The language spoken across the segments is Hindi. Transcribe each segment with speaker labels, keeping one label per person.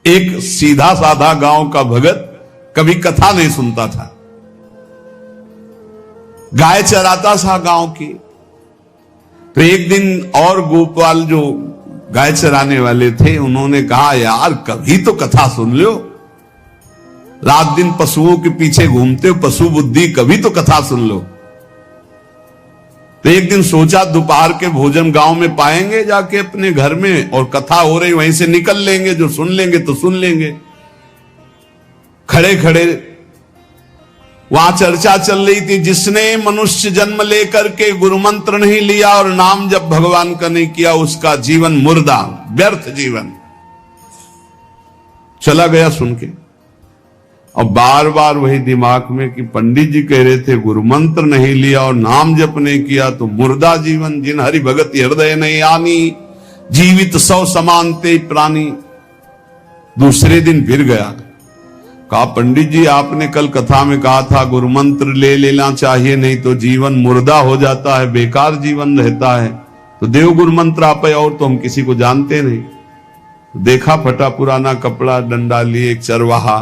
Speaker 1: एक सीधा साधा गांव का भगत कभी कथा नहीं सुनता था, गाय चराता था गांव की। तो एक दिन और गोपाल जो गाय चराने वाले थे, उन्होंने कहा यार कभी तो कथा सुन लो, रात दिन पशुओं के पीछे घूमते हो, पशु बुद्धि, कभी तो कथा सुन लो। तो एक दिन सोचा दोपहर के भोजन गांव में पाएंगे जाके अपने घर में, और कथा हो रही वहीं से निकल लेंगे, जो सुन लेंगे तो सुन लेंगे। खड़े खड़े वहां चर्चा चल रही थी, जिसने मनुष्य जन्म लेकर के गुरु मंत्र नहीं लिया और नाम जब भगवान का नहीं किया, उसका जीवन मुर्दा, व्यर्थ जीवन। चला गया सुन के, और बार बार वही दिमाग में कि पंडित जी कह रहे थे गुरु मंत्र नहीं लिया और नाम जप नहीं किया तो मुर्दा जीवन। जिन हरि भगत हृदय नहीं आनी, जीवित सौ समानते प्राणी। दूसरे दिन फिर गया, कहा पंडित जी आपने कल कथा में कहा था गुरु मंत्र ले लेना चाहिए, नहीं तो जीवन मुर्दा हो जाता है, बेकार जीवन रहता है। तो देव गुरु मंत्र आप, और तो हम किसी को जानते नहीं। देखा फटा पुराना कपड़ा, डंडा लिए एक चरवाहा।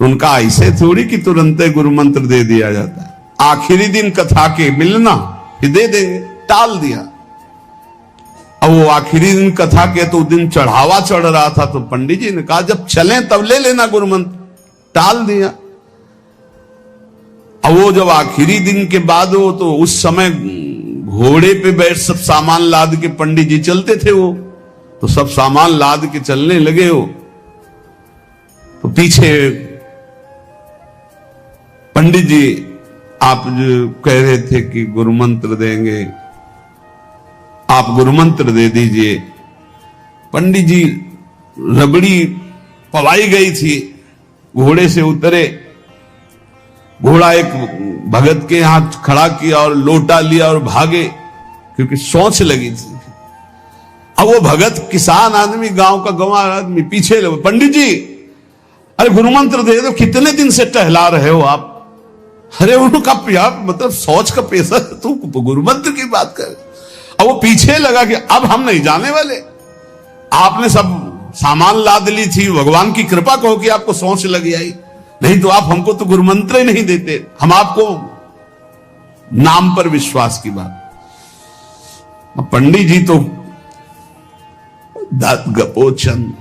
Speaker 1: उनका ऐसे थोड़ी कि तुरंत गुरु मंत्र दे दिया जाता है, आखिरी दिन कथा के मिलना फिर दे देंगे, टाल दिया। अब वो आखिरी दिन कथा के तो दिन चढ़ावा चढ़ रहा था, तो पंडित जी ने कहा जब चलें तब ले लेना गुरु मंत्र, टाल दिया। अब वो जब आखिरी दिन के बाद, वो तो उस समय घोड़े पे बैठ सब सामान लाद के पंडित जी चलते थे, वो तो सब सामान लाद के चलने लगे। हो तो पीछे पंडित जी आप जो कह रहे थे कि गुरु मंत्र देंगे, आप गुरु मंत्र दे दीजिए। पंडित जी रबड़ी पवाई गई थी, घोड़े से उतरे, घोड़ा एक भगत के यहां खड़ा किया और लोटा लिया और भागे, क्योंकि सोच लगी थी। अब वो भगत किसान आदमी, गांव का गंवार आदमी पीछे लगे, पंडित जी अरे गुरु मंत्र दे दो, कितने दिन से टहला रहे हो आप। अरे उनका मतलब सोच का पेशा, तू गुरु मंत्र की बात कर। अब वो पीछे लगा कि अब हम नहीं जाने वाले, आपने सब सामान लाद ली थी, भगवान की कृपा कहो कि आपको सोच लगी आई, नहीं तो आप हमको तो गुरु मंत्र ही नहीं देते, हम आपको नाम पर विश्वास की बात। पंडित जी तो दत्त गपोचन,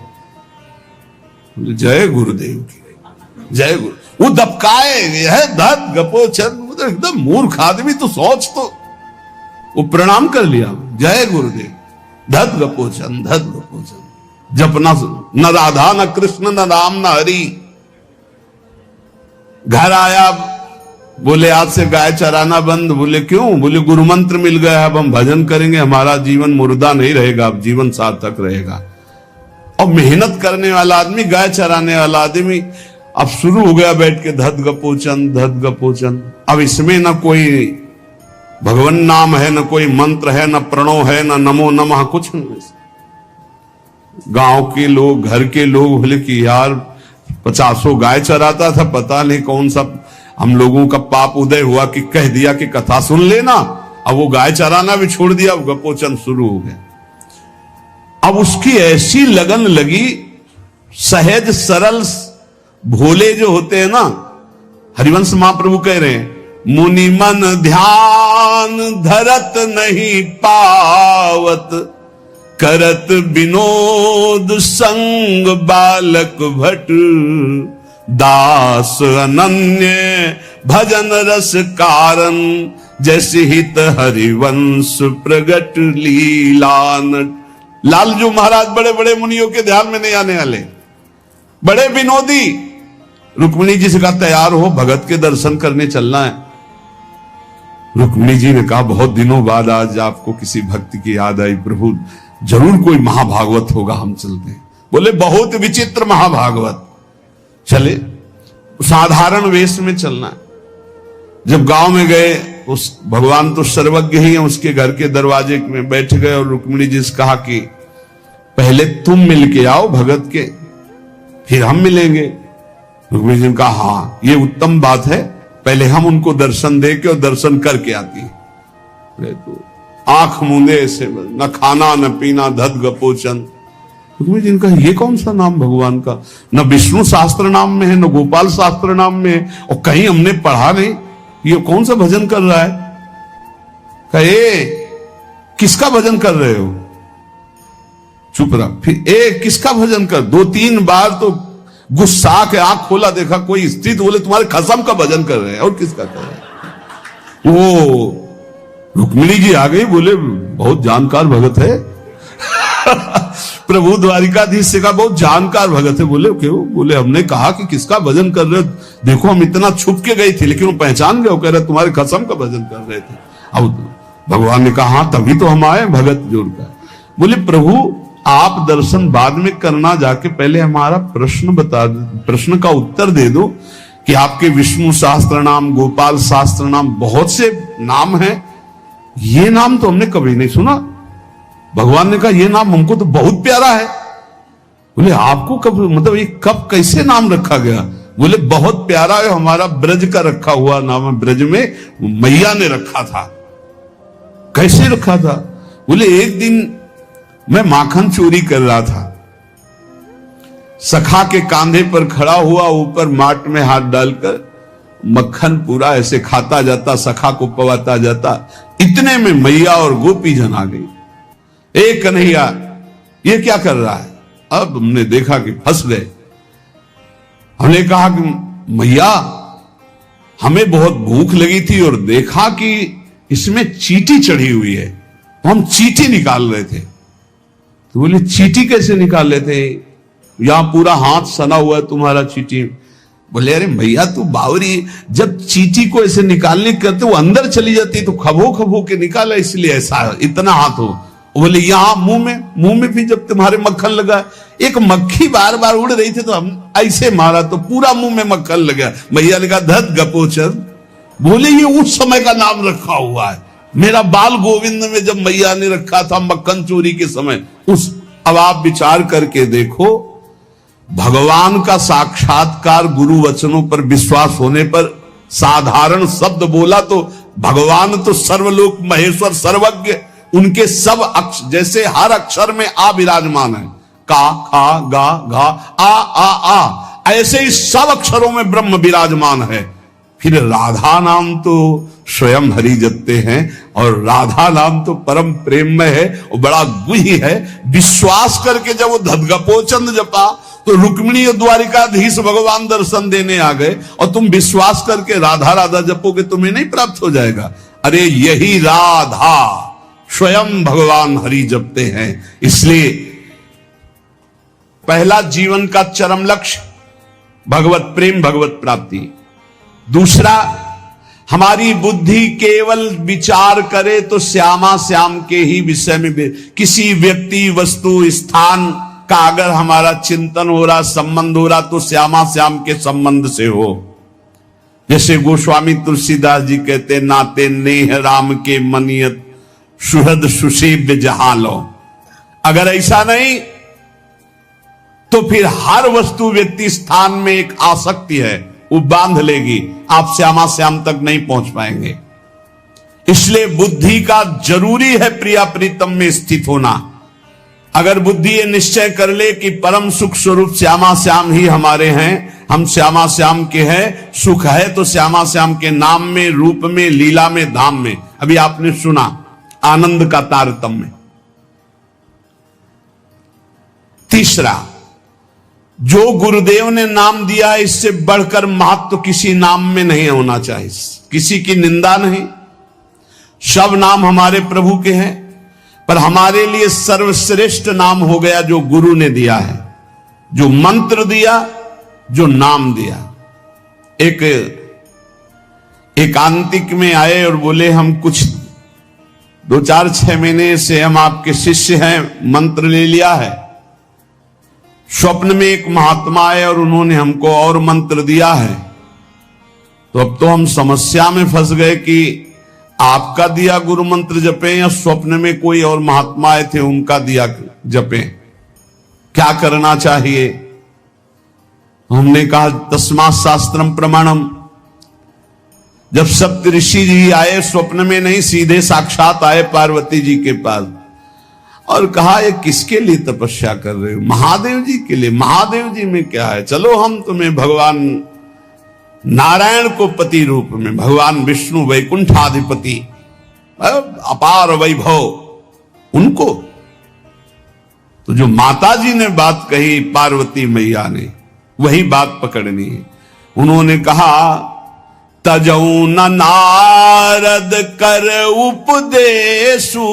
Speaker 1: जय गुरुदेव की, जय गुरु। वो दबकाए है दत्त गपोचन, एकदम मूर्ख आदमी, तो सोच तो। वो प्रणाम कर लिया, जय गुरुदेव, दत्त गपोचन, दत्त गपोचन। जपना न राधा न कृष्ण न राम न हरि। घर आया, बोले आज से गाय चराना बंद। बोले क्यों? बोले गुरु मंत्र मिल गया, अब हम भजन करेंगे, हमारा जीवन मुर्दा नहीं रहेगा, अब जीवन सार्थक रहेगा। और मेहनत करने वाला आदमी, गाय चराने वाला आदमी, अब शुरू हो गया बैठ के धत गपोचन, धत गपोचन। अब इसमें न कोई भगवान नाम है, न कोई मंत्र है, न प्रणव है, न नमो नमः, कुछ नहीं। गांव के लोग, घर के लोग बोले कि यार 50 गाय चराता था, पता नहीं कौन सा हम लोगों का पाप उदय हुआ कि कह दिया कि कथा सुन लेना। अब वो गाय चराना भी छोड़ दिया, अब गपोचन शुरू हो गया। अब उसकी ऐसी लगन लगी, सहज सरल भोले जो होते हैं ना, हरिवंश महाप्रभु कह रहे हैं, मुनि मन ध्यान धरत नहीं पावत, करत विनोद संग बालक भट, दास अनन्य भजन रस कारण, जैसे हित हरिवंश प्रगट लीलान। लालजू महाराज बड़े बड़े मुनियों के ध्यान में नहीं आने वाले, बड़े विनोदी। रुक्मिणी जी से कहा तैयार हो, भगत के दर्शन करने चलना है। रुक्मिणी जी ने कहा बहुत दिनों बाद आज आपको किसी भक्ति की याद आई, प्रभु जरूर कोई महाभागवत होगा, हम चलते हैं। बोले बहुत विचित्र महाभागवत। चले, साधारण वेश में चलना है। जब गांव में गए, उस भगवान तो सर्वज्ञ ही है, उसके घर के दरवाजे में बैठ गए और रुक्मिणी जी से कहा कि पहले तुम मिल के आओ भगत के, फिर हम मिलेंगे। रुक्मिणी जी ने कहा हाँ ये उत्तम बात है, पहले हम उनको दर्शन दे के और दर्शन करके आती है। तो आंख मूंदे ऐसे, न खाना न पीना, धत गपोचन। रुक्मिणी जी ने कहा ये कौन सा नाम भगवान का, न विष्णु शास्त्र नाम में है न गोपाल शास्त्र नाम में है, और कहीं हमने पढ़ा नहीं, ये कौन सा भजन कर रहा है। कहे किसका भजन कर रहे हो, चुप रहा। फिर किसका भजन कर, 2-3 बार तो गुस्सा के आंख खोला, देखा कोई स्त्री, तो बोले तुम्हारे खसम का भजन कर रहे हैं, और किसका कर रहे हैं। वो रुक्मिणी जी आ गई, बोले बहुत जानकार भगत है प्रभु द्वारिकाधीश से कहा बहुत जानकार भगत है। बोले क्यों, बोले हमने कहा कि किसका भजन कर रहे हो, देखो हम इतना छुप के गई थी लेकिन वो पहचान गए, वो कह रहे तुम्हारे खसम का भजन कर रहे थे। अब भगवान ने कहा हाँ तभी तो हम आए भगत जोड़कर। बोले प्रभु आप दर्शन बाद में करना, जाके पहले हमारा प्रश्न बता दो, प्रश्न का उत्तर दे दो कि आपके विष्णु शास्त्र नाम, गोपाल शास्त्र नाम, बहुत से नाम हैं, ये नाम तो हमने कभी नहीं सुना। भगवान ने कहा ये नाम हमको तो बहुत प्यारा है। बोले आपको कब, मतलब ये कब कैसे नाम रखा गया। बोले बहुत प्यारा है, हमारा ब्रज का रखा हुआ नाम है, ब्रज में मैया ने रखा था। कैसे रखा था। बोले एक दिन मैं माखन चोरी कर रहा था, सखा के कांधे पर खड़ा हुआ, ऊपर माट में हाथ डालकर मक्खन पूरा ऐसे खाता जाता, सखा को पवाता जाता। इतने में मैया और गोपी जन आ गई। एक कन्हैया ये क्या कर रहा है। अब हमने देखा कि फंस गए। हमने कहा कि मैया हमें बहुत भूख लगी थी और देखा कि इसमें चींटी चढ़ी हुई है, तो हम चींटी निकाल रहे थे। तो बोले चींटी कैसे निकाल लेते, यहां पूरा हाथ सना हुआ है तुम्हारा चींटी। बोले अरे भैया तू बावरी, जब चींटी को ऐसे निकालने करते वो अंदर चली जाती तो खबो खबो के निकाला, इसलिए ऐसा इतना हाथ हो। बोले यहां मुंह में भी जब तुम्हारे मक्खन लगा, एक मक्खी बार बार उड़ रही थी तो हम ऐसे मारा तो पूरा मुंह में मक्खन लगा। भैया ने कहा धत गपोचर। बोले ये उस समय का नाम रखा हुआ है, मेरा बाल गोविंद में जब मैया ने रखा था मक्खन चोरी के समय उस। अब आप विचार करके देखो, भगवान का साक्षात्कार गुरु वचनों पर विश्वास होने पर साधारण शब्द बोला तो भगवान तो सर्वलोक महेश्वर सर्वज्ञ, उनके सब जैसे हर अक्षर में आ विराजमान है, का खा गा घा आ, ऐसे ही सब अक्षरों में ब्रह्म विराजमान है। फिर राधा नाम तो स्वयं हरि जपते हैं, और राधा नाम तो परम प्रेममय है और बड़ा गुही है। विश्वास करके जब वो धदगपोचंद जपा तो रुक्मिणी और द्वारिकाधीश भगवान दर्शन देने आ गए, और तुम विश्वास करके राधा राधा जपोगे तुम्हें नहीं प्राप्त हो जाएगा। अरे यही राधा स्वयं भगवान हरि जपते हैं। इसलिए पहला जीवन का चरम लक्ष्य भगवत प्रेम, भगवत प्राप्ति। दूसरा, हमारी बुद्धि केवल विचार करे तो श्यामा श्याम के ही विषय में, किसी व्यक्ति वस्तु स्थान का अगर हमारा चिंतन हो रहा, संबंध हो रहा, तो श्यामा श्याम के संबंध से हो। जैसे गोस्वामी तुलसीदास जी कहते, नाते नेह राम के मनियत सुहृद सुसेव्य जहालो। अगर ऐसा नहीं तो फिर हर वस्तु व्यक्ति स्थान में एक आसक्ति है, वो बांध लेगी, आप श्यामा श्याम तक नहीं पहुंच पाएंगे। इसलिए बुद्धि का जरूरी है प्रिया प्रीतम में स्थित होना। अगर बुद्धि ये निश्चय कर ले कि परम सुख स्वरूप श्यामा श्याम ही हमारे हैं, हम श्यामा श्याम के हैं, सुख है तो श्यामा श्याम के नाम में, रूप में, लीला में, धाम में। अभी आपने सुना आनंद का तारतम्य। तीसरा, जो गुरुदेव ने नाम दिया इससे बढ़कर महत्व किसी नाम में नहीं होना चाहिए, किसी की निंदा नहीं। सब नाम हमारे प्रभु के हैं, पर हमारे लिए सर्वश्रेष्ठ नाम हो गया जो गुरु ने दिया है, जो मंत्र दिया, जो नाम दिया। एक एकांतिक में आए और बोले हम कुछ 2-4-6 महीने से हम आपके शिष्य हैं, मंत्र ले लिया है। स्वप्न में एक महात्मा आए और उन्होंने हमको और मंत्र दिया है, तो अब तो हम समस्या में फंस गए कि आपका दिया गुरु मंत्र जपें या स्वप्न में कोई और महात्मा आए थे उनका दिया जपें, क्या करना चाहिए। हमने कहा तस्मात् शास्त्रम प्रमाणम। जब सप्तऋषि जी आए स्वप्न में नहीं, सीधे साक्षात आए पार्वती जी के पास, और कहा ये किसके लिए तपस्या कर रहे हो? महादेव जी के लिए। महादेव जी में क्या है, चलो हम तुम्हें भगवान नारायण को पति रूप में, भगवान विष्णु वैकुंठाधिपति अपार वैभव, उनको तो जो माता जी ने बात कही पार्वती मैया ने, वही बात पकड़नी है। उन्होंने कहा तजऊ न नारद कर उपदेशु,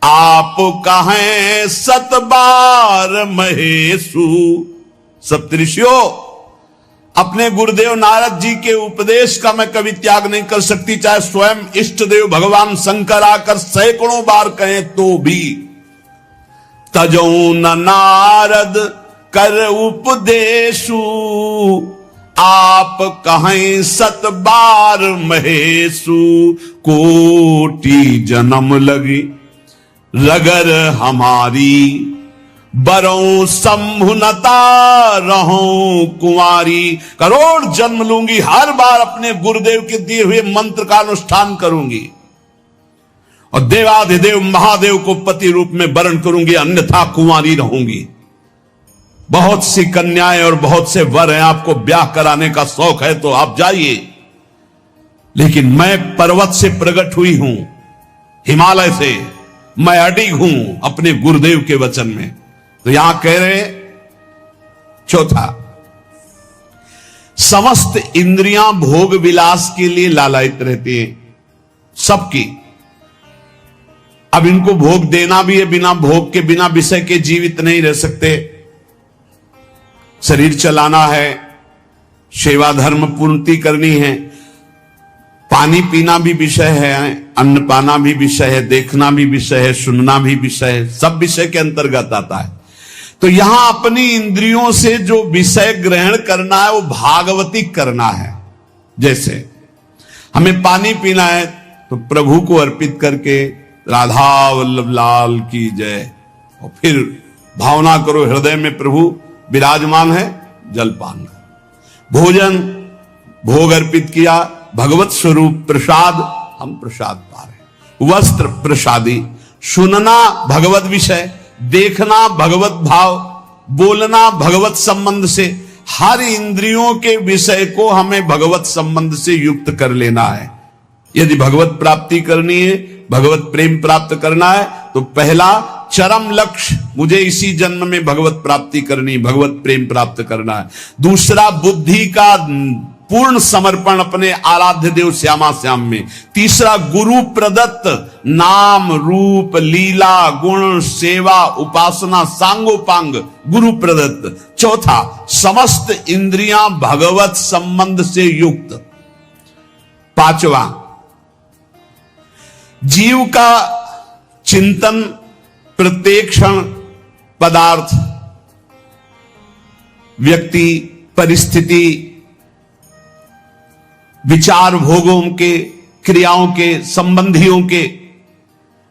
Speaker 1: आप कहें सत बार महेशु। सप्तऋषियों, अपने गुरुदेव नारद जी के उपदेश का मैं कभी त्याग नहीं कर सकती, चाहे स्वयं इष्ट देव भगवान शंकर आकर सैकड़ों बार कहें तो भी। तजऊ न नारद कर उपदेशु, आप कहें सत बार महेशु। कोटि जन्म लगी रगर हमारी, बरों संभुनता रहूं कुंवारी। करोड़ जन्म लूंगी, हर बार अपने गुरुदेव के दिए हुए मंत्र का अनुष्ठान करूंगी और देवाधिदेव महादेव को पति रूप में वरण करूंगी, अन्यथा कुंवारी रहूंगी। बहुत सी कन्याएं और बहुत से वर हैं, आपको ब्याह कराने का शौक है तो आप जाइए, लेकिन मैं पर्वत से प्रकट हुई हूं, हिमालय से, मैं अडिग हूं अपने गुरुदेव के वचन में। तो यहां कह रहे चौथा, समस्त इंद्रियां भोग विलास के लिए लालायित रहती हैं, सबकी। अब इनको भोग देना भी है, बिना भोग के, बिना विषय के जीवित नहीं रह सकते। शरीर चलाना है, सेवा धर्म पूर्ति करनी है, पानी पीना भी विषय है, अन्न पाना भी विषय है, देखना भी विषय है, सुनना भी विषय है, सब विषय के अंतर्गत आता है। तो यहां अपनी इंद्रियों से जो विषय ग्रहण करना है वो भागवतिक करना है। जैसे हमें पानी पीना है तो प्रभु को अर्पित करके राधा वल्लभ लाल की जय, और फिर भावना करो हृदय में प्रभु विराजमान है, जलपान करो। भोजन भोग अर्पित किया, भगवत स्वरूप प्रसाद, हम प्रसाद पा रहे। वस्त्र प्रसादी, सुनना भगवत विषय, देखना भगवत भाव, बोलना भगवत संबंध से, हर इंद्रियों के विषय को हमें भगवत संबंध से युक्त कर लेना है। यदि भगवत प्राप्ति करनी है, भगवत प्रेम प्राप्त करना है, तो पहला चरम लक्ष्य मुझे इसी जन्म में भगवत प्राप्ति करनी, भगवत प्रेम प्राप्त करना है। दूसरा बुद्धि का पूर्ण समर्पण अपने आराध्य देव श्यामा श्याम में। तीसरा गुरु प्रदत्त नाम रूप लीला गुण सेवा उपासना सांगोपांग गुरु प्रदत्त। चौथा समस्त इंद्रियां भगवत संबंध से युक्त। पांचवा जीव का चिंतन प्रत्येक क्षण पदार्थ, व्यक्ति, परिस्थिति, विचार भोगों के, क्रियाओं के, संबंधियों के,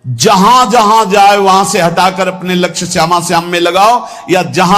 Speaker 1: जहां जहां जाए वहां से हटाकर अपने लक्ष्य श्यामा श्याम में लगाओ, या जहां